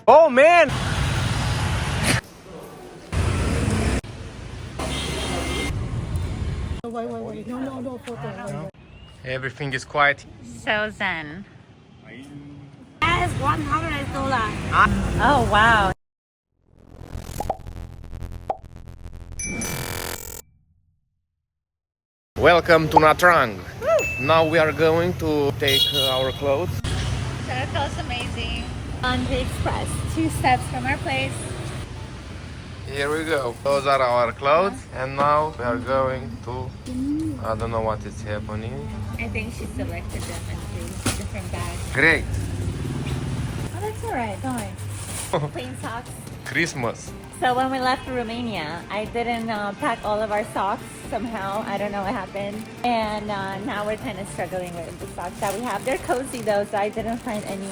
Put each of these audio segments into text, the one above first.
Oh man! Wait. No, photo. Everything is quiet. So zen. That's $100. Oh wow. Welcome to Nha Trang. Now we are going to take our clothes. So it feels amazing. On the express, 2 steps from our place. Here we go. Those are our clothes, and now we are going to. I don't know what is happening. I think she selected them into different bags. Great. Oh, that's alright, don't worry. Plain socks. Christmas. So when we left Romania, I didn't pack all of our socks somehow. I don't know what happened. And now we're kind of struggling with the socks that we have. They're cozy though, so I didn't find any.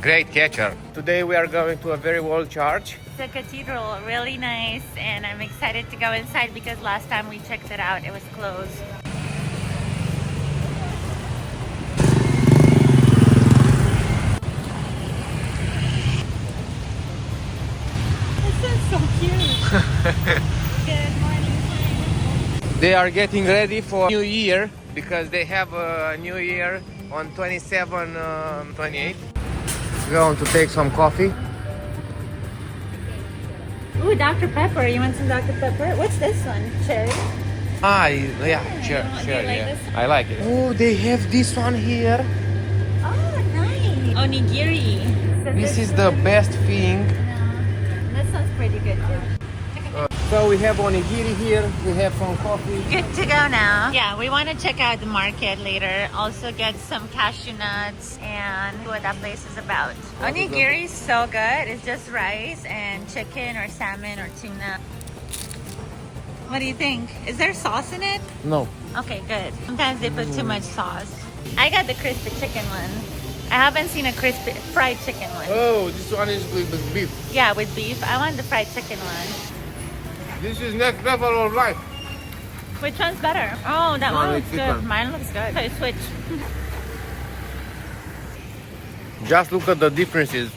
Great catcher. Today we are going to a very old church. It's a cathedral, really nice, and I'm excited to go inside because last time we checked it out, it was closed. This is so cute. Good morning. They are getting ready for New Year because they have a New Year on 27, 28. Going to take some coffee. Ooh, Dr. Pepper. You want some Dr. Pepper? What's this one? Cherry? Yeah, sure, Do you like yeah. this one? I like it. Oh, they have this one here. Oh, nice. Onigiri. So This is the best thing. This one's pretty good too. So we have onigiri here. We have some coffee. Good to go now. Yeah, we want to check out the market later. Also get some cashew nuts and see what that place is about. Onigiri is so good. It's just rice and chicken or salmon or tuna. What do you think? Is there sauce in it? No. Okay, good. Sometimes they put too much sauce. I got the crispy chicken one. I haven't seen a crispy fried chicken one. Oh, this one is with beef. Yeah, with beef. I want the fried chicken one. This is next level of life. Which one's better? Oh, that one looks good. Chicken. Mine looks good. So switch. Just look at the differences.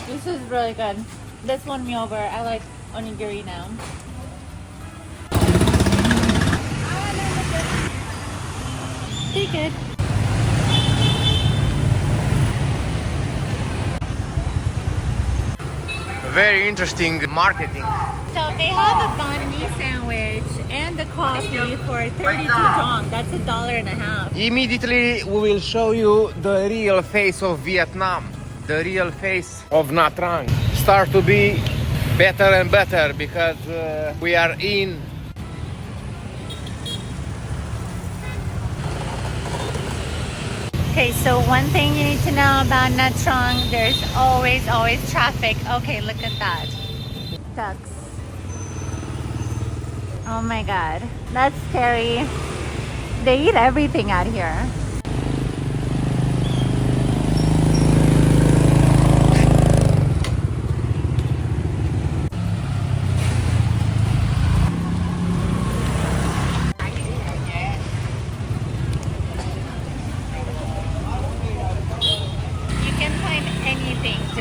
This is really good. This won me over. I like onigiri now. Pretty good. Very interesting marketing. So they have a banh mi sandwich and the coffee for 32 dong. That's $1.50. Immediately we will show you the real face of Vietnam. The real face of Nha Trang. Start to be better and better because we are in. Okay, so one thing you need to know about Nha Trang, there's always traffic. Okay, look at that. Ducks. Oh my god, that's scary. They eat everything out here.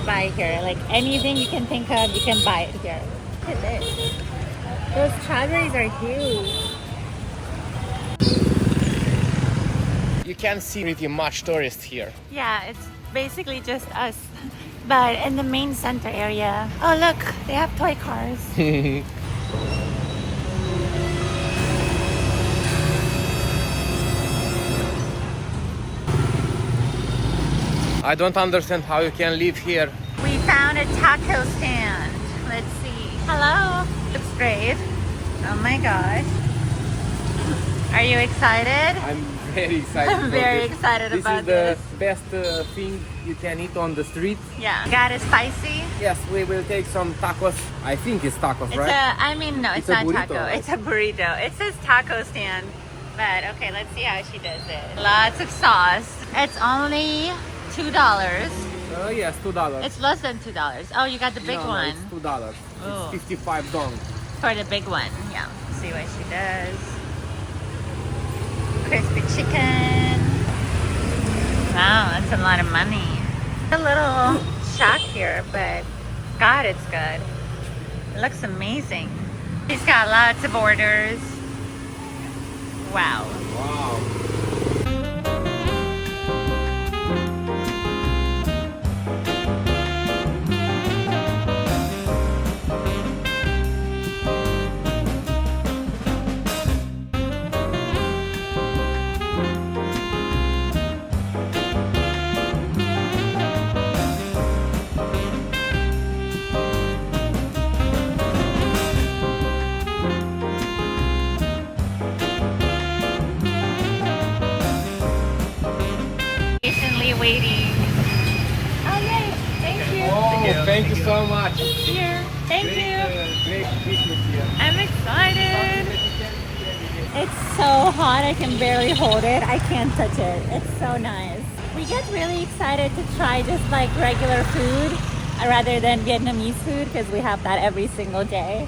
Buy here, like anything you can think of, you can buy it here. Look at this. Those strawberries are huge. You can see pretty much tourists here. Yeah, it's basically just us. But in the main center area, oh look, they have toy cars. I don't understand how you can live here. We found a taco stand. Let's see. Hello. Looks great. Oh my gosh. Are you excited? I'm very excited. I'm very excited about this. This is the best thing you can eat on the street. Yeah. Got it spicy? Yes, we will take some tacos. I think it's tacos, It's right? no, it's not a burrito, taco. right? It's a burrito. It says taco stand. But okay, let's see how she does it. Lots of sauce. It's only $2. Yes, $2. It's less than $2. Oh, you got the big one. It's $2. Oh. It's 55 dong. For the big one. Yeah. Let's see what she does. Crispy chicken. that's a lot of money. A little shack here, but God, it's good. It looks amazing. He's got lots of orders. Wow. Wow. Patiently waiting. Oh, yay. Thank you. Oh, thank you so much. Here. Thank you. Great Christmas here. I'm excited. It's so hot, I can barely hold it. I can't touch it. It's so nice. We get really excited to try just like regular food rather than Vietnamese food because we have that every single day.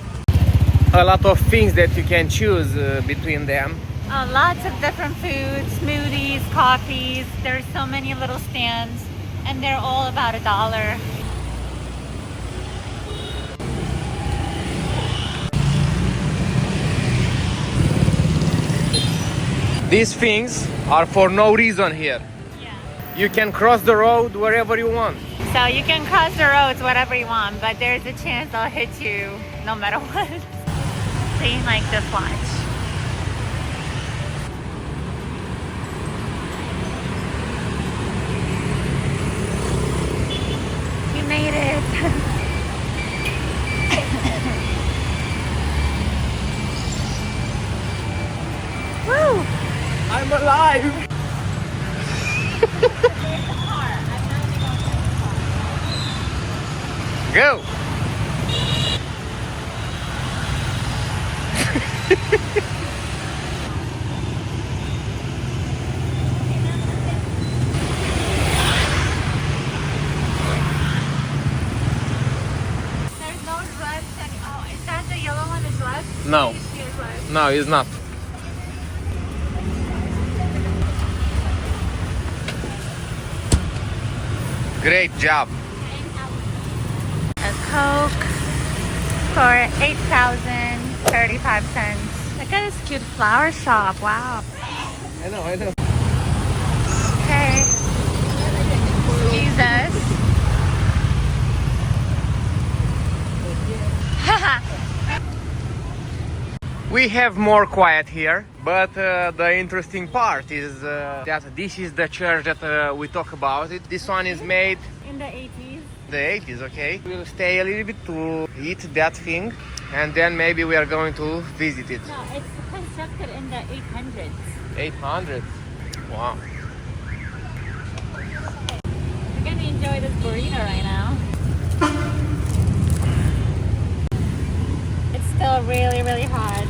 A lot of things that you can choose between them. Lots of different foods, smoothies, coffees. There's so many little stands and they're all about $1. These things are for no reason here. Yeah. You can cross the road wherever you want. So you can cross the roads whatever you want, but there's a chance I'll hit you no matter what. See, like just watch. You made it. Woo! I'm alive! Go! There's no drugs. Oh, is that the yellow one is drugs? No. No, it's not. Great job. A Coke for $8,035. Look at this cute flower shop. Wow. I know, I know. Okay. Jesus. We have more quiet here, but the interesting part is that this is the church that we talk about. This one is made In the 80s. the 80s, okay? We'll stay a little bit to eat that thing, and then maybe we are going to visit it. No, it's constructed in the 800s. 800. Wow. We're gonna enjoy this burrito right now. It's still really, really hot.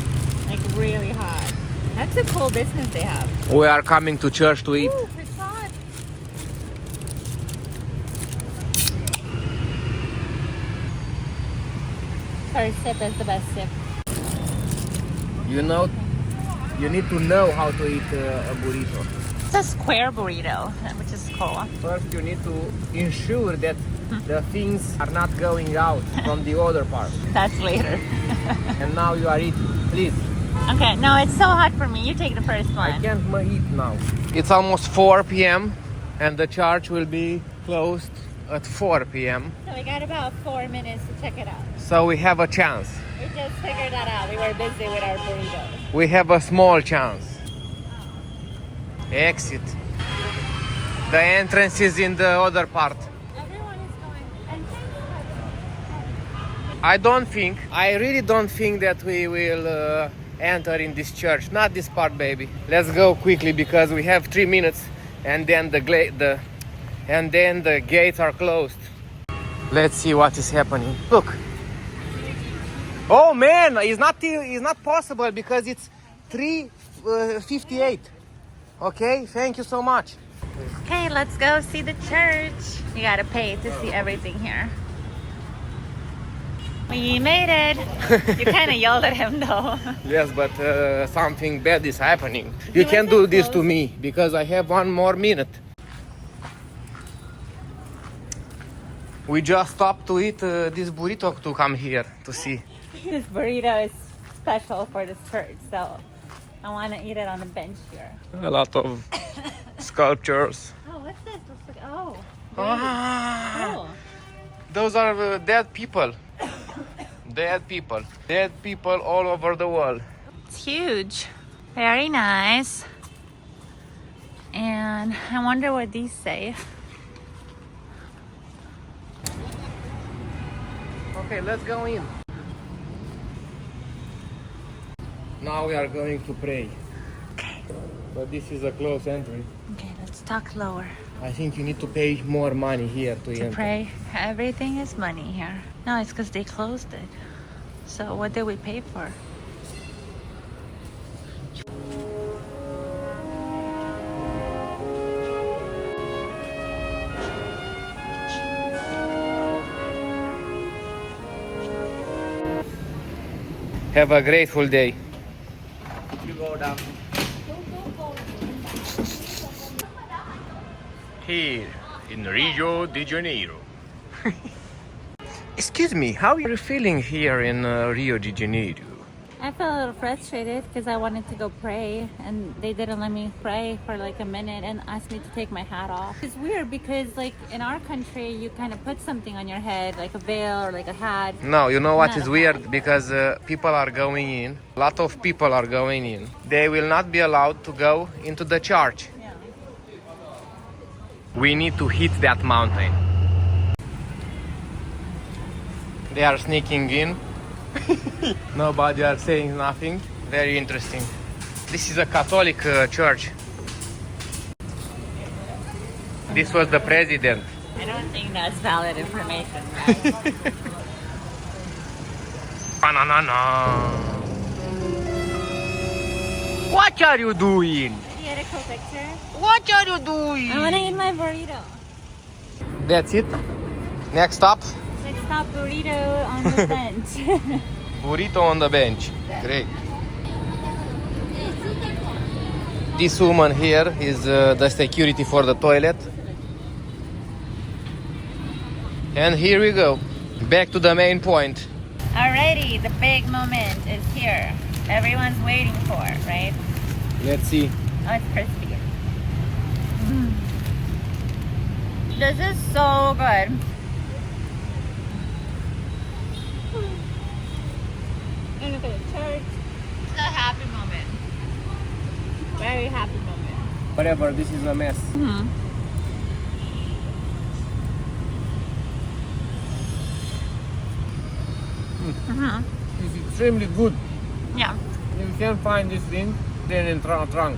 Like really hot. That's a cool business they have. We are coming to church to eat. Ooh, croissant. First sip is the best sip. You know, you need to know how to eat a burrito. It's a square burrito, which is cool. First, you need to ensure that the things are not going out from the other part. That's later. And now you are eating. Please. Okay, no, it's so hot for me. You take the first one. I can't eat now. It's almost 4 p.m. and the church will be closed at 4 p.m. So we got about 4 minutes to check it out. So we have a chance. We just figured that out. We were busy with our burritos. We have a small chance. Exit. The entrance is in the other part. Everyone is going. I really don't think that we will enter in this church. Not this part, baby. Let's go quickly because we have 3 minutes and then the gates are closed. Let's see what is happening. Look. Oh man, it's not possible because it's 3:58. Okay, thank you so much. Okay, let's go see the church. You gotta pay to see everything here. We made it. You kind of yelled at him though. Yes, but something bad is happening. You can't do this to me because I have 1 more minute. We just stopped to eat this burrito to come here to see. This burrito is special for this church, so I want to eat it on the bench here. A lot of sculptures. Oh, what's this? Looks like, oh, Ah, cool. those are dead people. Dead people. Dead people all over the world. It's huge. Very nice. And I wonder what these say. Okay, let's go in. Now we are going to pray. Okay. But this is a close entry. Okay, let's talk lower. I think you need to pay more money here to To enter. pray. Everything is money here. No, it's because they closed it. So what did we pay for? Have a grateful day. You go down. Here in Rio de Janeiro. Excuse me, how are you feeling here in Rio de Janeiro? I felt a little frustrated because I wanted to go pray and they didn't let me pray for like a minute and asked me to take my hat off. It's weird because like in our country you kind of put something on your head like a veil or like a hat. No, you know what Not is a weird? hat. Because people are going in. A lot of people are going in. They will not be allowed to go into the church. Yeah. We need to hit that mountain. They are sneaking in. Nobody are saying nothing. Very interesting. This is a Catholic church. This was the president. I don't think that's valid information, right? Banana. What are you doing? Get a cool picture. What are you doing? I want to eat my burrito. That's it. Next stop, Let's stop burrito on the bench. burrito on the bench. Great. This woman here is the security for the toilet. And here we go. Back to the main point. Alrighty, the big moment is here. Everyone's waiting for it, right? Let's see. Oh, it's crispy. This is so good. And look at the church. It's a happy moment. Very happy moment. Whatever, this is a mess. It's extremely good. Yeah. You can find this thing then in trunk.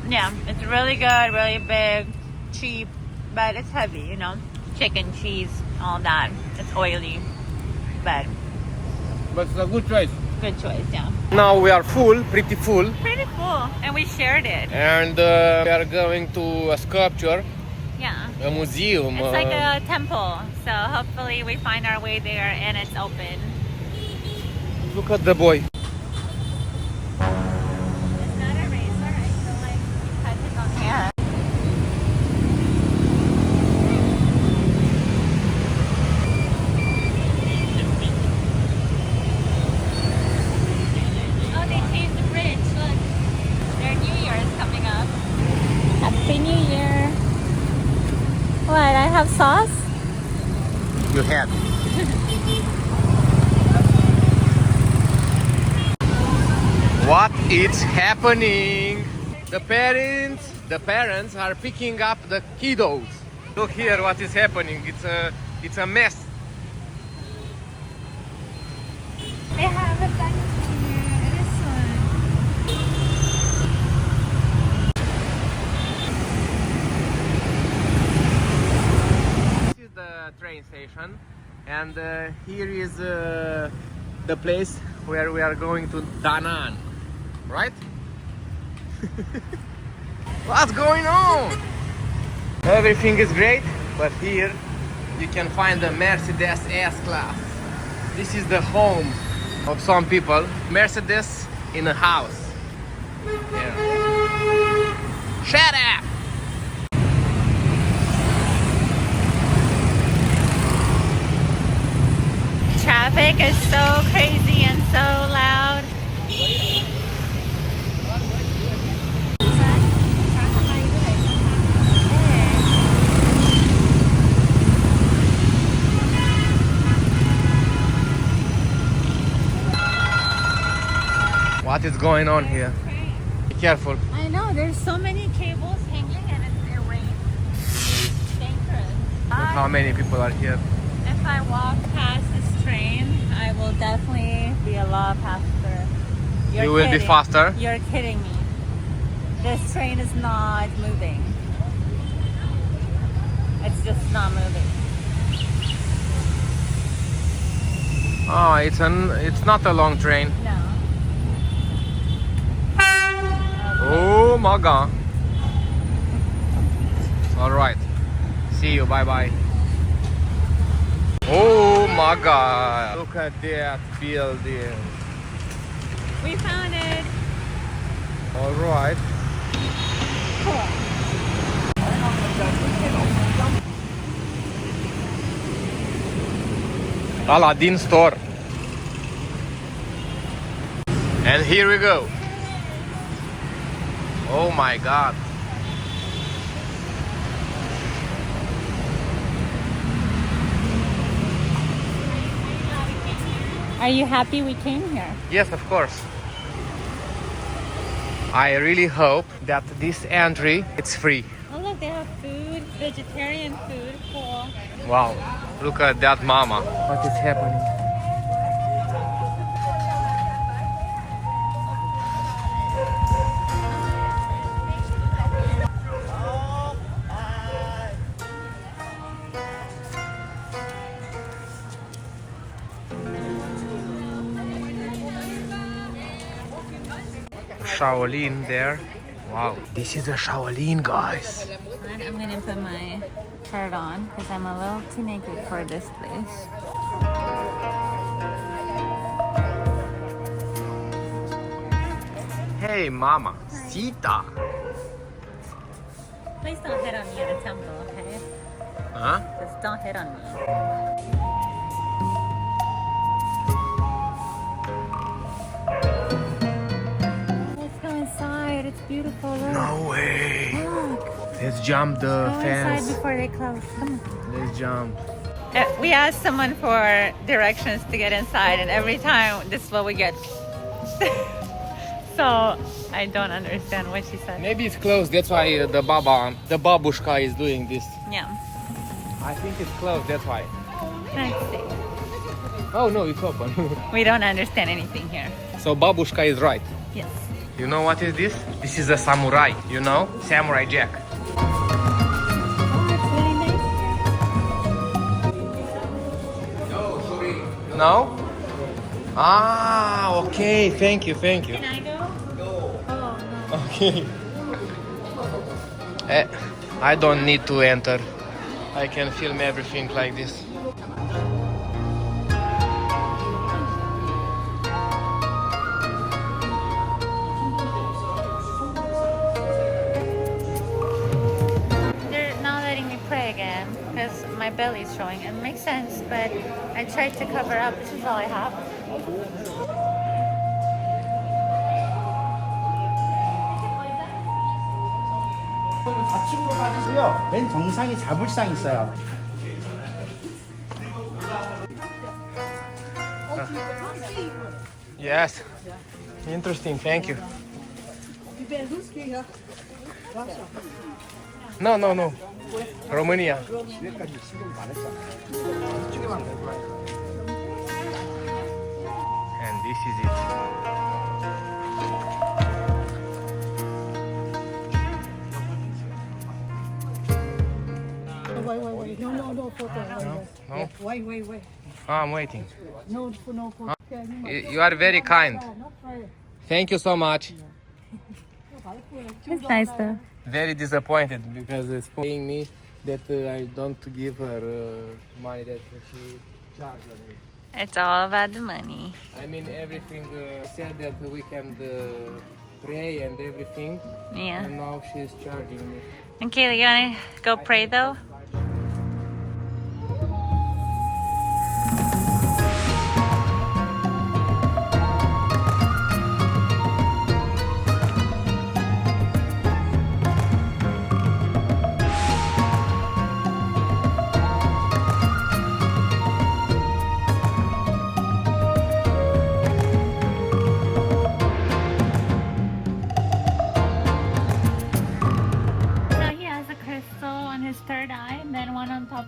Yeah, it's really good, really big, cheap, but it's heavy, you know. Chicken, cheese, all that. It's oily, but But it's a good choice. good choice, yeah. Now we are full, pretty full. Pretty cool. And we shared it. And we are going to a sculpture, Yeah. a museum. It's like a temple, so hopefully we find our way there and it's open. Look at the boy. It's not a razor, I feel like you cut his own hair. Oh, they changed the bridge, look. Their New Year is coming up. Happy New Year. What, I have sauce? You had. What is happening? The parents are picking up the kiddos. Look here what is happening. It's a mess. They have a bunch here. This one. This is the train station, and here is the place where we are going to Da Nang, right? What's going on? Everything is great, but here you can find the Mercedes S-Class. This is the home of some people. Mercedes in a house. Yeah. Shut up! traffic is so crazy and so loud. What is going on here? Be careful. I know, there's so many cables hanging and it rains. Dangerous. Look how many people are here. If I walk past this train, I will definitely be a lot faster. You will be faster? You're kidding me. This train is not moving. It's just not moving. Oh, it's not a long train. No. Oh my god. All right. See you. Bye bye. Oh my god. Look at that building. We found it. All right. Aladdin store. And here we go. Oh my god. Are you happy we came here? Yes, of course. I really hope that this entry it's free. Oh look, they have food, vegetarian food. Cool. Wow. Look at that mama. What is happening? Shaolin there. Wow, this is a Shaolin, guys. I'm gonna put my shirt on because I'm a little too naked for this place. Hey, mama. Sita. Please don't hit on me at a temple, okay? Huh? Just don't hit on me. Let's go inside. It's beautiful. Look. No way. Look. Let's jump the Go inside fence. before they close. Come on. Let's jump. We asked someone for directions to get inside, and every time this is what we get. So I don't understand what she said. Maybe it's closed. That's why the babushka is doing this. Yeah. I think it's closed. That's why. Let's see. Oh no, it's open. We don't understand anything here. So babushka is right. Yes. You know what is this? This is a samurai. You know, Samurai Jack. No? Ah, okay. Thank you. Can I go? No. Oh, no. Okay. I don't need to enter. I can film everything like this. They're not letting me pray again because my belly is showing. It makes sense, but I tried to cover up. This is all I have. 좌측으로 가주세요. 맨 정상에 자불상 있어요. Yes. Interesting. Thank you. No. Romania. And this is it. Wait. No photo. No? Wait. Oh, I'm waiting. No photo. You are very kind. Thank you so much. It's nice though. Very disappointed because it's paying me that I don't give her money that she charged me. It's all about the money. I mean, everything said that we can pray and everything, Yeah. and now she's charging me. And Kaylee, you wanna go pray though?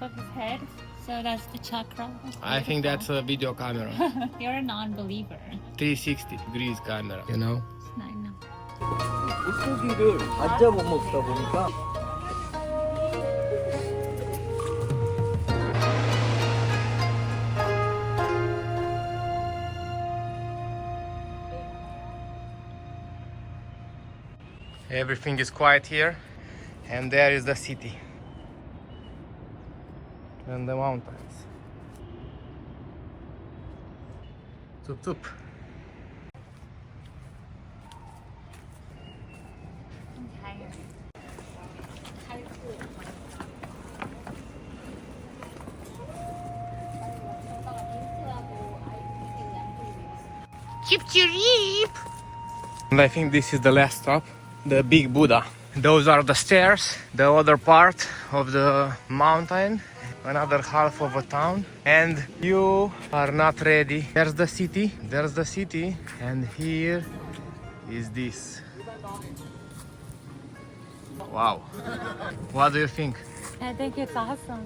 top of his head. So that's the chakra. That's I think that's beautiful. a video camera. You're a non-believer. 360 degrees camera, you know? I know. 물고기를 안 잡아먹다 보니까 Everything is quiet here, and there is the city and the mountains. Tup tup. I'm tired. Chip chirip. And I think this is the last stop, the big Buddha. Those are the stairs, the other part of the mountain, another half of a town, and you are not ready. There's the city, and here is this. Wow. What do you think? I think it's awesome.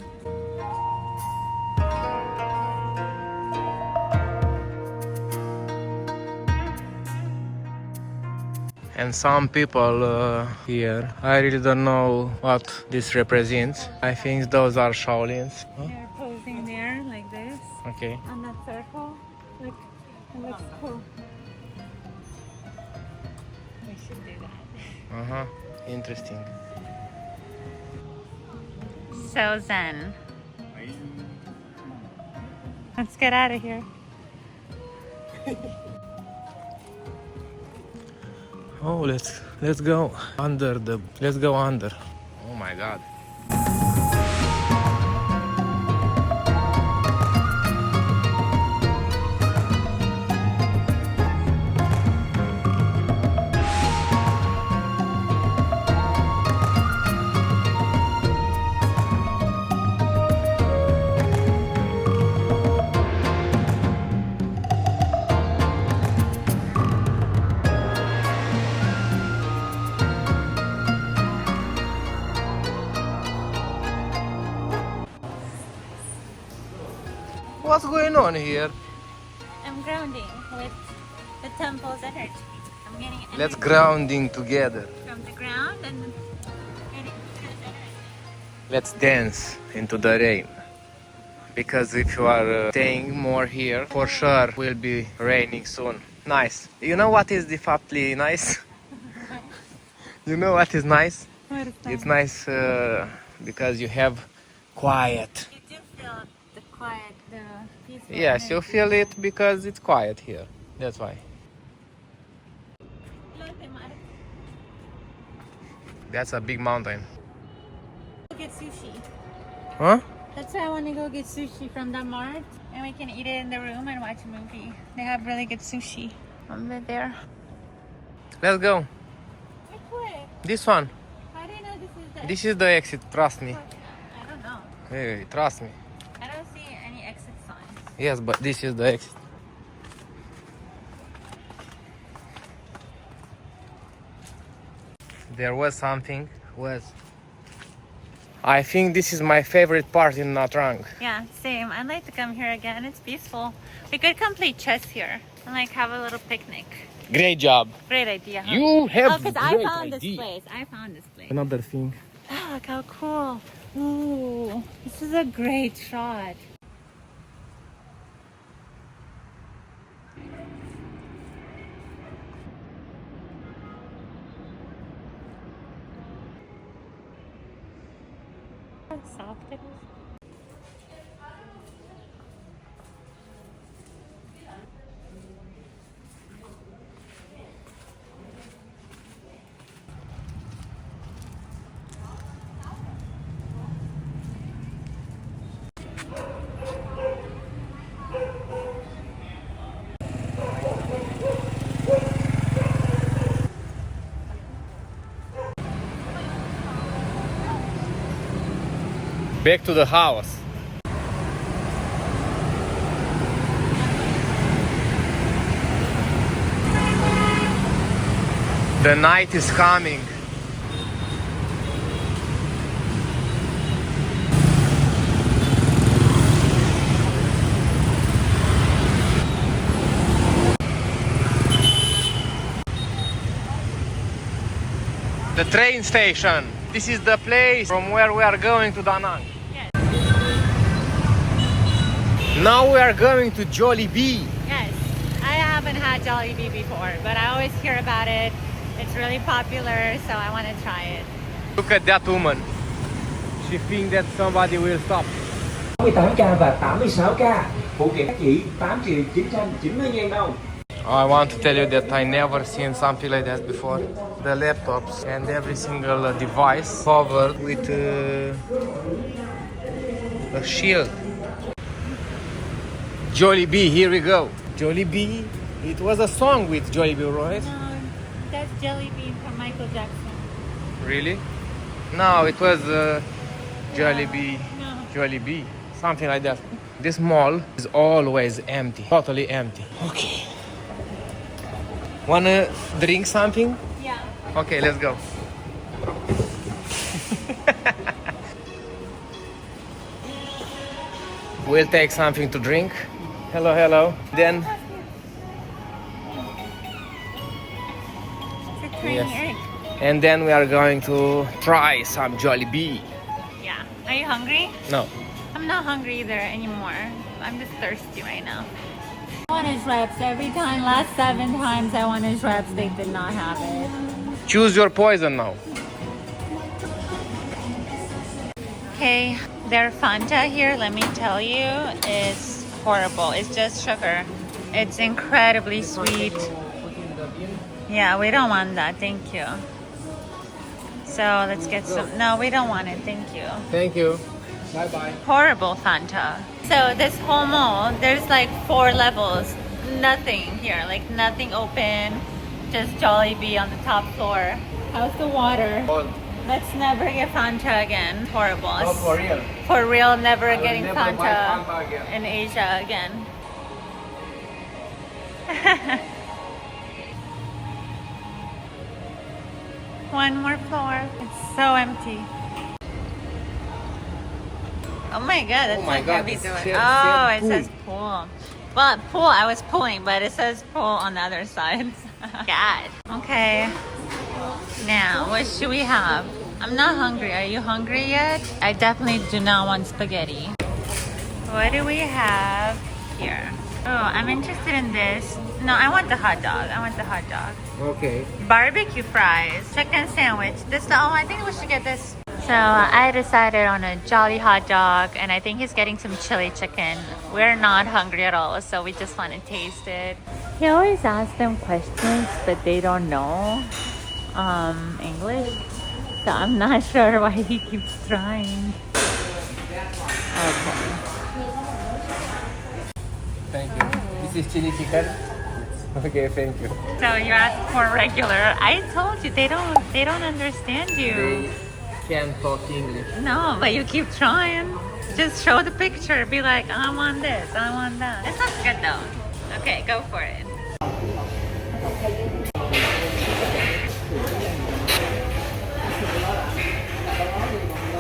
And some people here, I really don't know what this represents. I think those are Shaolins. Huh? They're posing there like this Okay. on that circle. Look, it looks cool. We should do that. Uh-huh. Interesting. So zen. Let's get out of here. Oh, let's go under. Oh my god. What's going on here? I'm grounding with the temple's energy. I'm getting energy Let's grounding together. from the ground and getting this energy. Let's dance into the rain. Because if you are staying more here, for sure will be raining soon. Nice. You know what is definitely nice? You know what is nice? What is that? It's nice because you have quiet. You do feel the quiet, the peaceful Yes, you energy. feel it because it's quiet here. That's why. That's a big mountain. Go get sushi. Huh? That's why I want to go get sushi from the mart, and we can eat it in the room and watch a movie. They have really good sushi over there. Let's go. Which way? This one. How do you know this is the? This is the exit. Trust me. I don't know. Hey, trust me. I don't see any exit signs. Yes, but this is the exit. There was something. I think this is my favorite part in Nha Trang. Yeah, same. I'd like to come here again. It's peaceful. We could come play chess here and like have a little picnic. Great job. Great idea, huh? You have Oh, because I great found idea. this place. I found this place. Another thing. Oh, look how cool. Ooh, this is a great shot. How soft it is. Back to the house. The night is coming. train station. This is the place from where we are going to Da Nang. Yes. Now we are going to Jollibee. Yes. I haven't had Jollibee before, but I always hear about it. It's really popular, so I want to try it. Look at that woman. She thinks that somebody will stop. 88k và 86k. Phụ kiện các chị 8.990.000 đồng. I want to tell you that I never seen something like that before. The laptops and every single device covered with a shield. Jollibee, here we go. Jollibee. It was a song with Jollibee, right? No, that's Jelly Bean from Michael Jackson. Really? No, it was Jollibee. No. Jollibee. Something like that. This mall is always empty. Totally empty. Okay. Wanna drink something? Yeah. Okay, let's go. We'll take something to drink. Hello, hello. Then, It's a tiny Yes. egg. and then we are going to try some Jollibee. Yeah. Are you hungry? No. I'm not hungry either anymore. I'm just thirsty right now. I wanted wraps every time. Last 7 times I wanted wraps, they did not have it. Choose your poison now. Okay, their Fanta here, let me tell you, is horrible. It's just sugar. It's incredibly sweet. Yeah, we don't want that. Thank you. So let's get some. No, we don't want it. Thank you. Thank you. Bye bye. Horrible Fanta. So this whole mall, there's like 4 levels. Nothing here, like nothing open. Just Jollibee on the top floor. How's the water? Let's never get Fanta again. Horrible. Oh, for real. For real, never I will getting never buy Fanta Fanta again. in Asia again. One more floor. It's so empty. Oh my god, that's Oh my so God, heavy it's to it. said Oh, it pool. says pool. Well, pool, I was pulling, but it says pool on the other side. God. Okay. Now, what should we have? I'm not hungry. Are you hungry yet? I definitely do not want spaghetti. What do we have here? Oh, I'm interested in this. No, I want the hot dog. I want the hot dog. Okay. Barbecue fries, chicken sandwich. This, oh, I think we should get this. So I decided on a jolly hot dog, and I think he's getting some chili chicken. We're not hungry at all, so we just want to taste it. He always asks them questions, but they don't know English. So I'm not sure why he keeps trying. Okay. Thank you. This is chili chicken. Okay, thank you. So you asked for regular. I told you they don't understand you. They can't talk English. No, but you keep trying. Just show the picture. Be like, I want this, I want that. This looks good though. Okay, go for it.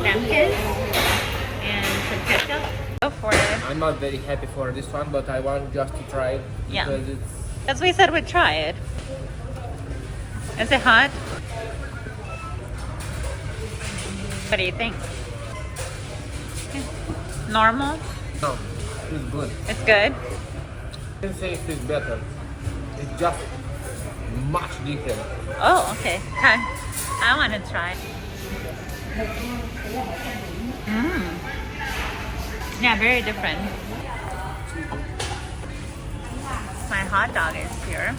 Napkins and some ketchup. Go for it. I'm not very happy for this one, but I want just to try it Yeah. because it's As we said, we'd try it. Is it hot? What do you think? Normal? no, it's good. It's good? I can say it is better. It's just much different. Oh, okay. Okay. I want to try. Yeah, very different. My hot dog is here.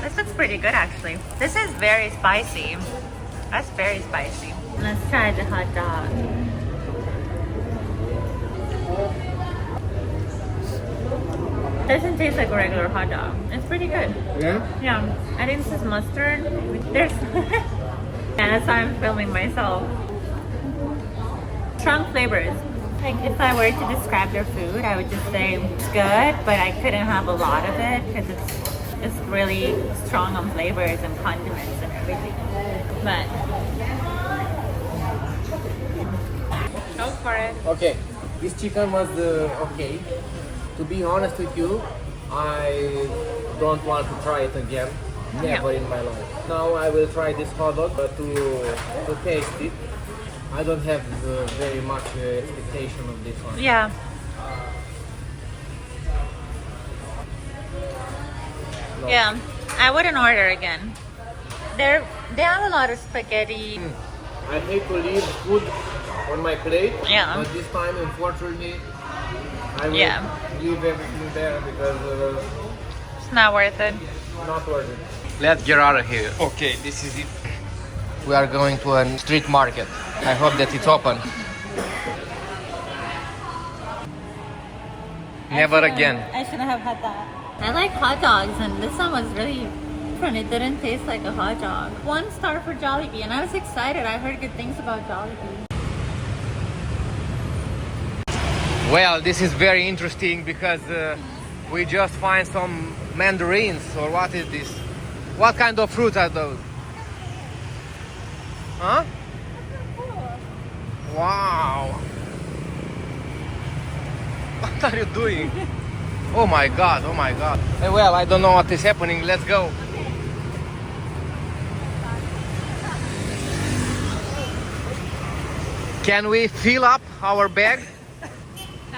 This looks pretty good actually. This is very spicy. That's very spicy. Let's try the hot dog. Doesn't taste like a regular hot dog. It's pretty good. Yeah? Yeah, I think this is mustard. There's yeah, that's why I'm filming myself. Strong flavors. Like if I were to describe their food, I would just say it's good, but I couldn't have a lot of it because it's really strong on flavors and condiments and everything. But go for it. Okay, this chicken was okay. To be honest with you, I don't want to try it again. Never in my life. Now I will try this hot dog to taste it. I don't have very much expectation of this one. Yeah. No. Yeah. I wouldn't order again. They have a lot of spaghetti. I hate to leave food on my plate. Yeah. But this time, unfortunately, I will leave everything there because It's not worth it. not worth it. Let's get out of here. Okay, this is it. We are going to a street market. I hope that it's open. Never again. I shouldn't have had that. I like hot dogs, and this one was really different. It didn't taste like a hot dog. 1 star for Jollibee, and I was excited. I heard good things about Jollibee. Well, this is very interesting because we just find some mandarins, or what is this? What kind of fruit are those? Huh? Wow! What are you doing? Oh my god, oh my god. Hey, well, I don't know what is happening. Let's go. Can we fill up our bag?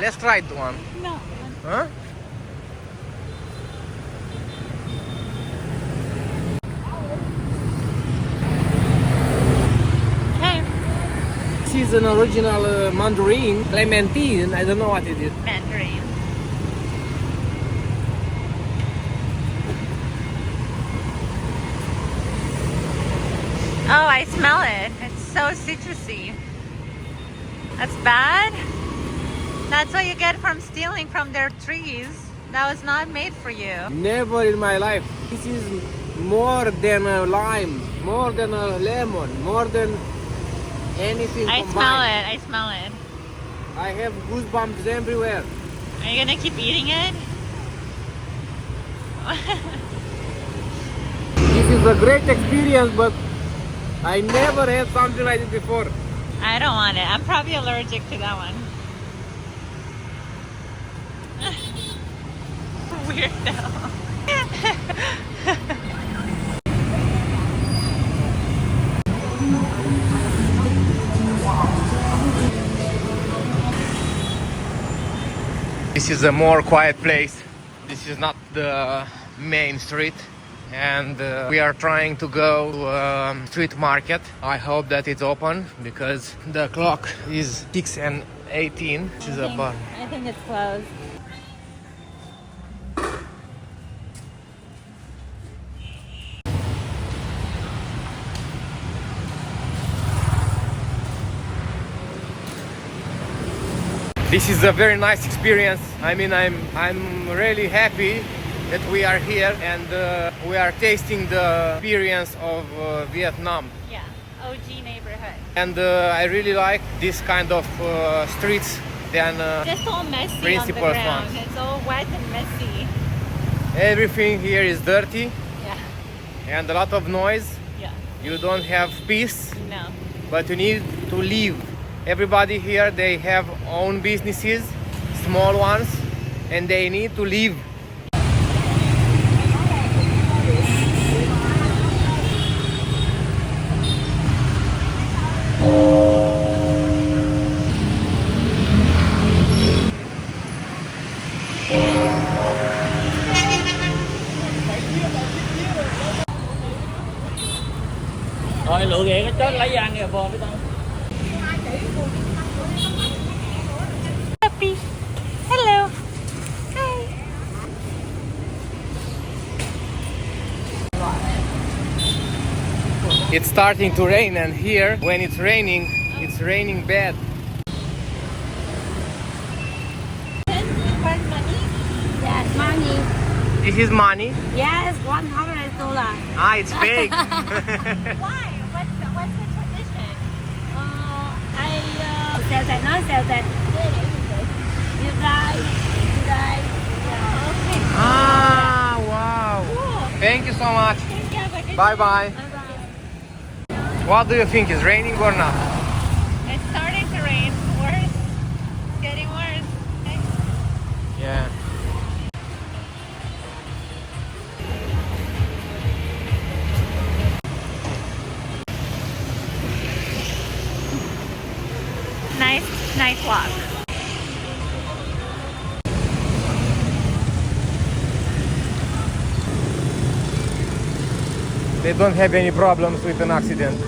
Let's try one. No. Huh? Okay. This is an original mandarin, clementine. I don't know what it is. Mandarin. Oh, I smell it. It's so citrusy. That's bad. That's what you get from stealing from their trees. That was not made for you. Never in my life. This is more than a lime, more than a lemon, more than anything I combined. smell it. I smell it. I have goosebumps everywhere. Are you gonna keep eating it? This is a great experience, but I never had something like this before. I don't want it. I'm probably allergic to that one. Weirdo. This is a more quiet place. This is not the main street. And we are trying to go to street market. I hope that it's open because the clock is 6:18. Which is a bar. I think it's closed. This is a very nice experience. I mean, I'm really happy that we are here and we are tasting the experience of Vietnam. Yeah, OG neighborhood. And I really like this kind of streets than Just all messy on the principal ground. ones. It's all wet and messy. Everything here is dirty Yeah, and a lot of noise. yeah. You don't have peace, No. but you need to live. Everybody here, they have own businesses, small ones, and they need to live. Rồi lựa ghẹ cái chết lấy ăn kìa vô với tao. Puppy. Hello. Hi. It's starting to rain, and here, when it's raining bad. Yes, money. This is money. Yes, $100. Ah, it's fake. Why? What's the tradition? Sell that, not sell that. You die. Ah, wow. Thank you so much. Bye bye. What do you think? Is raining or not? It's starting to rain. Worse. It's getting worse. Yeah. night walk. They don't have any problems with an accident.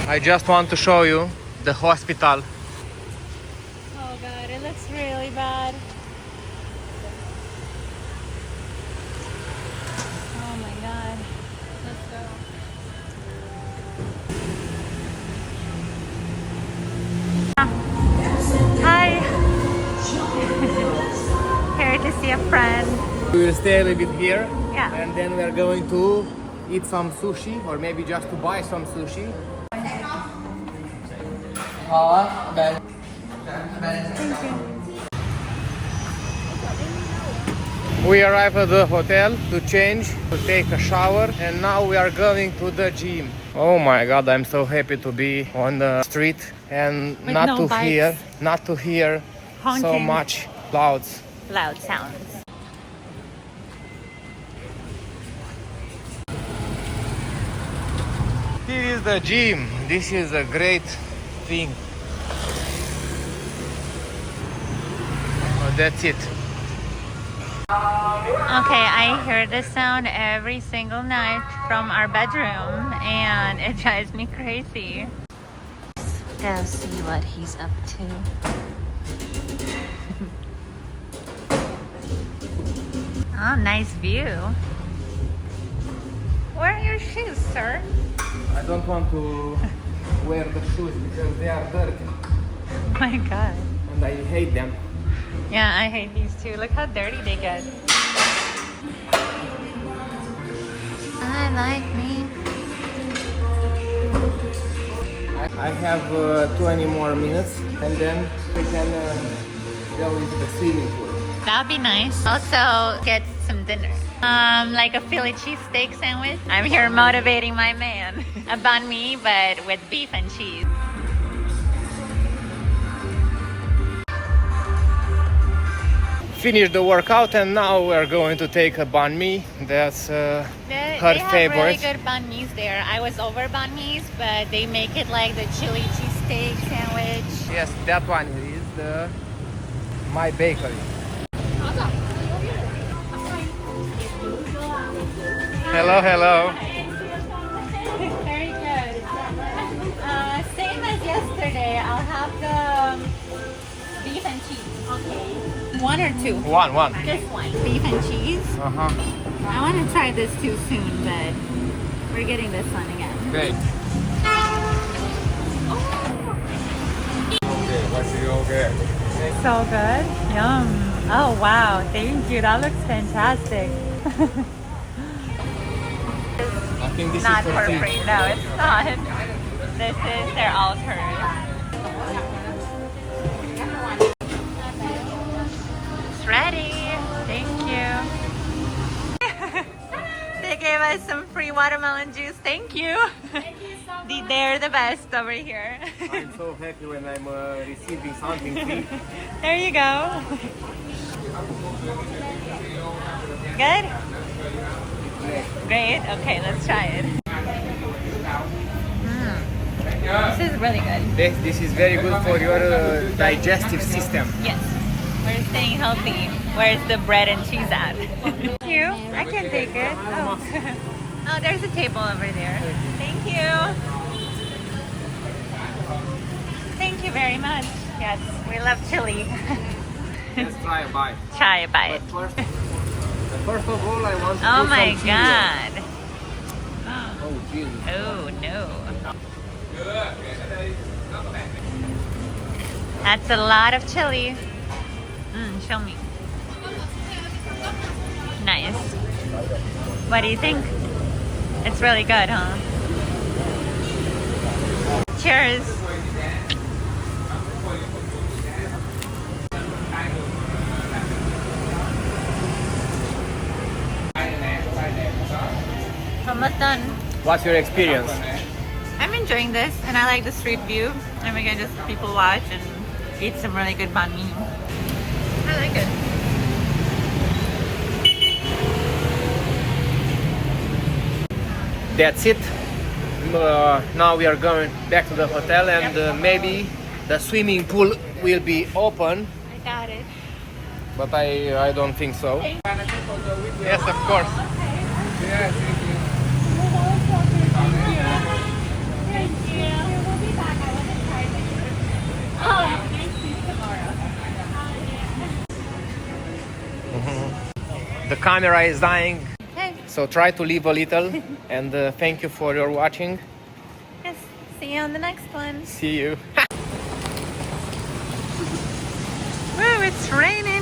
I just want to show you the hospital. Oh god, it looks really bad. Oh my god. Let's go. Hi. Here to see a friend. We will stay a little bit here. Yeah. And then we are going to eat some sushi or maybe just to buy some sushi. We arrived at the hotel to change, to take a shower, and now we are going to the gym. Oh my god, I'm so happy to be on the street and With not no to bikes. not to hear so Honking. much clouds. Loud sounds. Here is the gym. This is a great thing. Oh, that's it. Okay, I hear this sound every single night from our bedroom and it drives me crazy. Go see what he's up to. Oh, nice view. Where are your shoes, sir? I don't want to wear the shoes because they are dirty Oh my god. and I hate them. Yeah, I hate these too. Look how dirty they get. I like me. I have 20 more minutes and then we can go into the swimming pool. That'd be nice. Also, get some dinner. Like a Philly cheesesteak sandwich. I'm here motivating my man. A banh mi, but with beef and cheese. Finish the workout and now we're going to take a banh mi. That's They her have favorite. really good banh mi's there. I was over banh mi's, but they make it like the chili cheesesteak sandwich. Yes, that one is the my bakery. Hello, hello. Very good. Same as yesterday. I'll have the beef and cheese. Okay. One or two? One. Just one. Beef and cheese. I want to try this too soon, but we're getting this one again. Great. So good. Yum. Oh wow. Thank you. That looks fantastic. I think this Not is for for free. No, it's not. This is their altar. It's ready. Thank you. They gave us some free watermelon juice. Thank you. They're the best over here. I'm so happy when I'm receiving something free. There you go. Good? Great. Okay, let's try it. This is really good. This is very good for your digestive system. Yes. We're staying healthy. Where's the bread and cheese at? Thank you. I can take it. Oh. Oh, there's a table over there. Thank you. Thank you very much. Yes, we love chili. Let's try a bite. Try a bite. First of all, I want to Oh put my some chili god. on. Oh, Jesus. Oh no. That's a lot of chili. Show me. Nice. What do you think? It's really good, huh? Cheers. Almost done. What's your experience? I'm enjoying this and I like the street view and we can just people watch and eat some really good banh mi. I like it. That's it. Now we are going back to the hotel, and maybe the swimming pool will be open, I got it. but I don't think so. Yes, of course. The camera is dying, Okay. so try to leave a little. And thank you for your watching. Yes. See you on the next one. See you. Woo, it's raining.